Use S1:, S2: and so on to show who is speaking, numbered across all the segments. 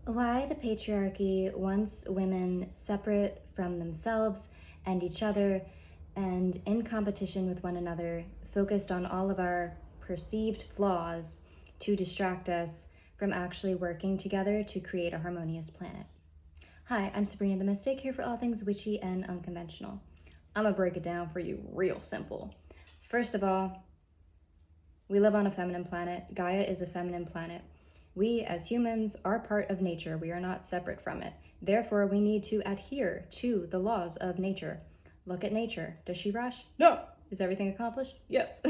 S1: Why the patriarchy wants women separate from themselves and each other and in competition with one another, focused on all of our perceived flaws to distract us from actually working together to create a harmonious planet. Hi, I'm Sabrina the Mystic, here for all things witchy and unconventional. I'm gonna break it down for you real simple. First of all, we live on a feminine planet. Gaia is a feminine planet. We, as humans, are part of nature. We are not separate from it. Therefore, we need to adhere to the laws of nature. Look at nature. Does she rush? No. Is everything accomplished? Yes.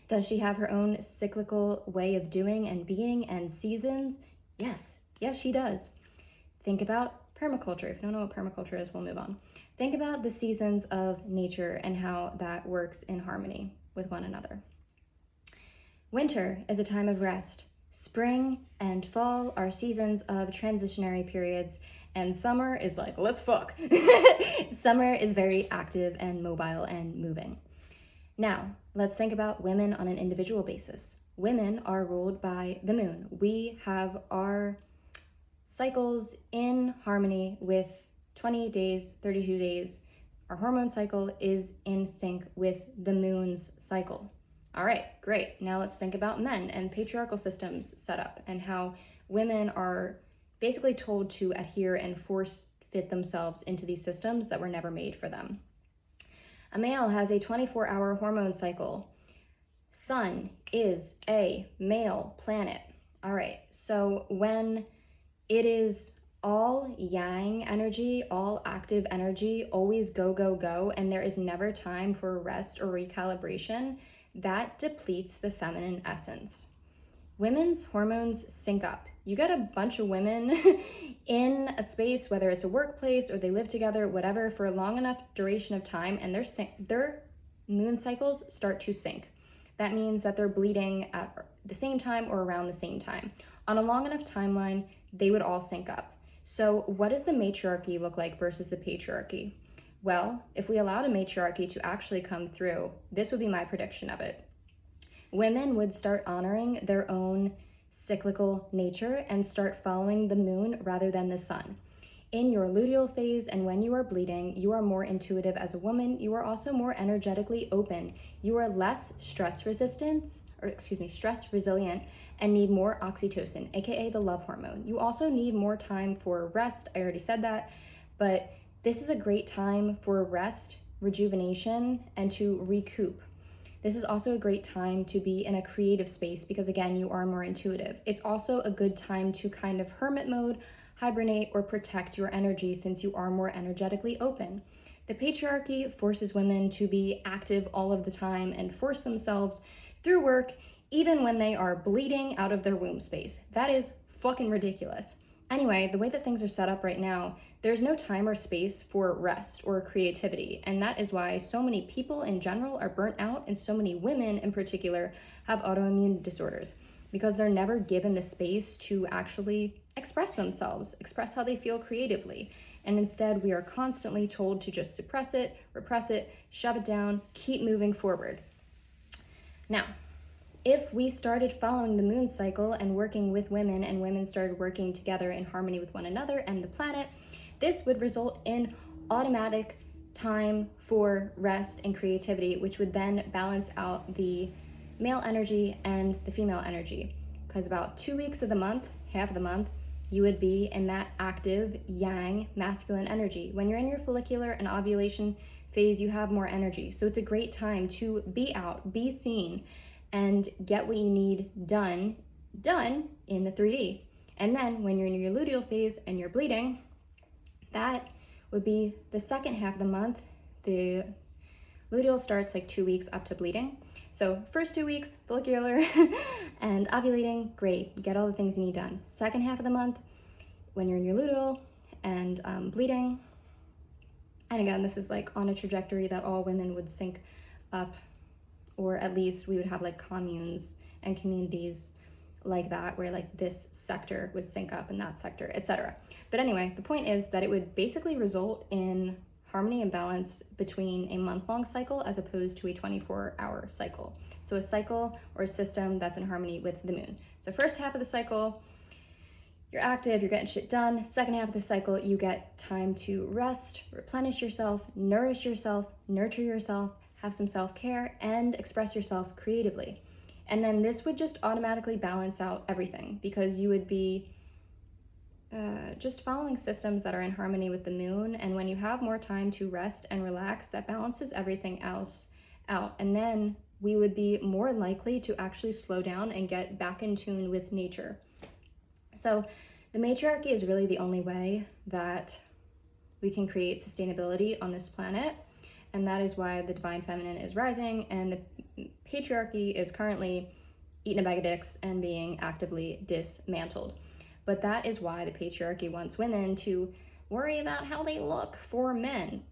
S1: Does she have her own cyclical way of doing and being and seasons? Yes. Yes, she does. Think about permaculture. If you don't know what permaculture is, we'll move on. Think about the seasons of nature and how that works in harmony with one another. Winter is a time of rest. Spring and fall are seasons of transitionary periods, and summer is like, let's fuck. Summer is very active and mobile and moving. Now, let's think about women on an individual basis. Women are ruled by the moon. We have our cycles in harmony with 28 days, 32 days. Our hormone cycle is in sync with the moon's cycle. All right, great. Now let's think about men and patriarchal systems set up and how women are basically told to adhere and force fit themselves into these systems that were never made for them. A male has a 24-hour hormone cycle. Sun is a male planet. All right, so when it is all yang energy, all active energy, always go, go, go, and there is never time for rest or recalibration, that depletes the feminine essence. Women's hormones sync up. You get a bunch of women in a space, whether it's a workplace or they live together, whatever, for a long enough duration of time, and their moon cycles start to sync. That means that they're bleeding at the same time or around the same time. On a long enough timeline, they would all sync up. So what does the matriarchy look like versus the patriarchy? Well, if we allowed a matriarchy to actually come through, this would be my prediction of it. Women would start honoring their own cyclical nature and start following the moon rather than the sun. In your luteal phase and when you are bleeding, you are more intuitive as a woman. You are also more energetically open. You are less stress resilient and need more oxytocin, aka the love hormone. You also need more time for rest. I already said that, but this is a great time for rest, rejuvenation, and to recoup. This is also a great time to be in a creative space because, again, you are more intuitive. It's also a good time to kind of hermit mode, hibernate, or protect your energy since you are more energetically open. The patriarchy forces women to be active all of the time and force themselves through work even when they are bleeding out of their womb space. That is fucking ridiculous. Anyway, the way that things are set up right now, there's no time or space for rest or creativity, and that is why so many people in general are burnt out and so many women in particular have autoimmune disorders because they're never given the space to actually express themselves, express how they feel creatively. And instead, we are constantly told to just suppress it, repress it, shove it down, keep moving forward. Now, if we started following the moon cycle and working with women and women started working together in harmony with one another and the planet, this would result in automatic time for rest and creativity, which would then balance out the male energy and the female energy. Because about 2 weeks of the month, half of the month, you would be in that active yang masculine energy. When you're in your follicular and ovulation phase, you have more energy. So it's a great time to be out, be seen, and get what you need done in the 3D. And then when you're in your luteal phase and you're bleeding, that would be the second half of the month. The luteal starts like 2 weeks up to bleeding. So first 2 weeks, follicular and ovulating, great, get all the things you need done. Second half of the month, when you're in your luteal and bleeding, and again, this is like on a trajectory that all women would sync up, or at least we would have like communes and communities like that where like this sector would sync up and that sector, etc. But anyway, the point is that it would basically result in harmony and balance between a month-long cycle as opposed to a 24-hour cycle. So a cycle or a system that's in harmony with the moon. So first half of the cycle, you're active, you're getting shit done. Second half of the cycle, you get time to rest, replenish yourself, nourish yourself, nurture yourself, have some self-care, and express yourself creatively. And then this would just automatically balance out everything, because you would be just following systems that are in harmony with the moon. And when you have more time to rest and relax, that balances everything else out. And then we would be more likely to actually slow down and get back in tune with nature. So the matriarchy is really the only way that we can create sustainability on this planet. And that is why the divine feminine is rising, and the patriarchy is currently eating a bag of dicks and being actively dismantled. But that is why the patriarchy wants women to worry about how they look for men.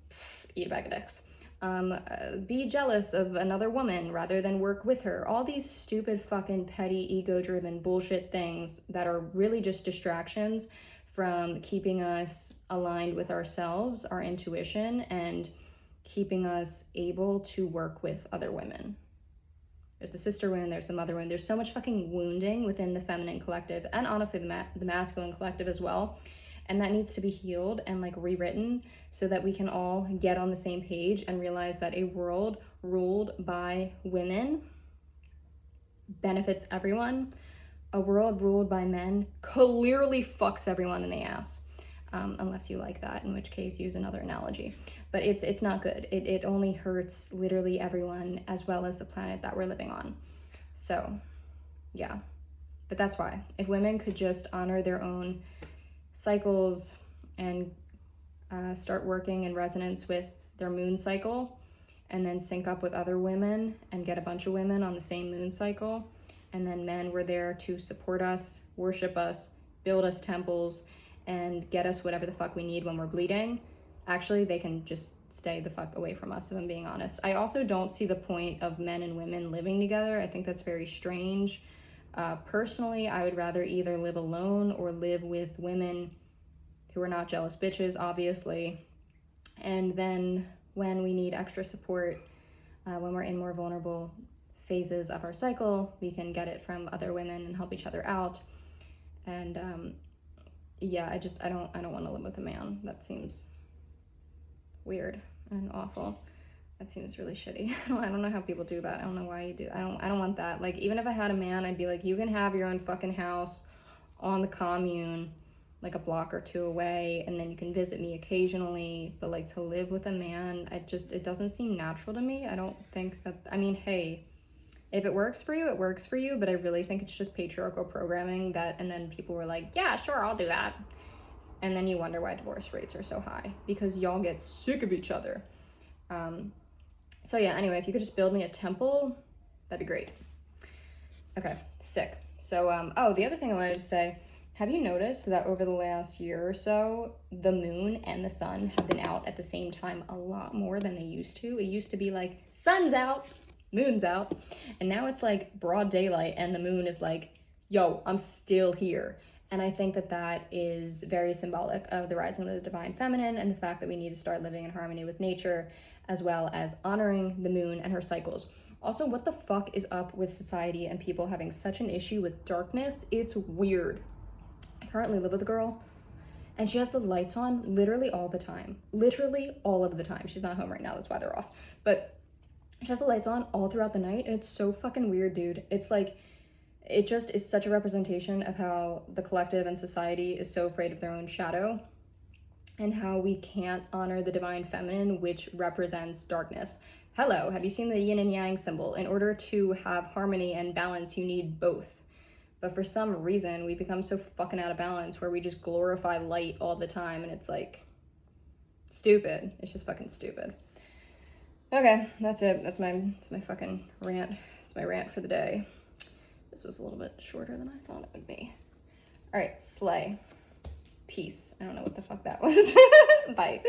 S1: Eat a bag of dicks. Be jealous of another woman rather than work with her. All these stupid fucking petty ego-driven bullshit things that are really just distractions from keeping us aligned with ourselves, our intuition, and keeping us able to work with other women. There's the sister wound, there's the mother wound. There's so much fucking wounding within the feminine collective, and honestly the masculine collective as well. And that needs to be healed and like rewritten so that we can all get on the same page and realize that a world ruled by women benefits everyone. A world ruled by men clearly fucks everyone in the ass. Unless you like that, in which case use another analogy. But it's not good. It only hurts literally everyone, as well as the planet that we're living on. So, yeah. But that's why. If women could just honor their own cycles and start working in resonance with their moon cycle, and then sync up with other women and get a bunch of women on the same moon cycle, and then men were there to support us, worship us, build us temples, and get us whatever the fuck we need when we're bleeding, actually they can just stay the fuck away from us, if I'm being honest. I also don't see the point of men and women living together. I think that's very strange. Personally, I would rather either live alone or live with women who are not jealous bitches, obviously. And then when we need extra support, when we're in more vulnerable phases of our cycle, we can get it from other women and help each other out. And yeah, I don't want to live with a man. That seems weird and awful. That seems really shitty. I don't know how people do that. I don't know why you do. I don't want that. Like, even if I had a man, I'd be like, you can have your own fucking house on the commune, like a block or two away, and then you can visit me occasionally. But like, to live with a man, it doesn't seem natural to me. I don't think that, I mean, hey, if it works for you, it works for you, but I really think it's just patriarchal programming that, and then people were like, yeah, sure, I'll do that. And then you wonder why divorce rates are so high, because y'all get sick of each other. So yeah, anyway, if you could just build me a temple, that'd be great. Okay, sick. So, oh, the other thing I wanted to say, have you noticed that over the last year or so, the moon and the sun have been out at the same time a lot more than they used to? It used to be like, sun's out, moon's out, and now it's like broad daylight and the moon is like, yo, I'm still here. And I think that that is very symbolic of the rising of the divine feminine and the fact that we need to start living in harmony with nature, as well as honoring the moon and her cycles. Also, what the fuck is up with society and people having such an issue with darkness? It's weird. I currently live with a girl, and she has the lights on literally all the time. Literally all of the time. She's not home right now, that's why they're off. But she has the lights on all throughout the night, and it's so fucking weird, dude. It's like, it just is such a representation of how the collective and society is so afraid of their own shadow, and how we can't honor the divine feminine, which represents darkness. Hello, have you seen the yin and yang symbol? In order to have harmony and balance, you need both. But for some reason, we become so fucking out of balance where we just glorify light all the time, and it's like, stupid. It's just fucking stupid. Okay, that's it. That's my fucking rant. It's my rant for the day. This was a little bit shorter than I thought it would be. All right, slay. Peace. I don't know what the fuck that was. Bye.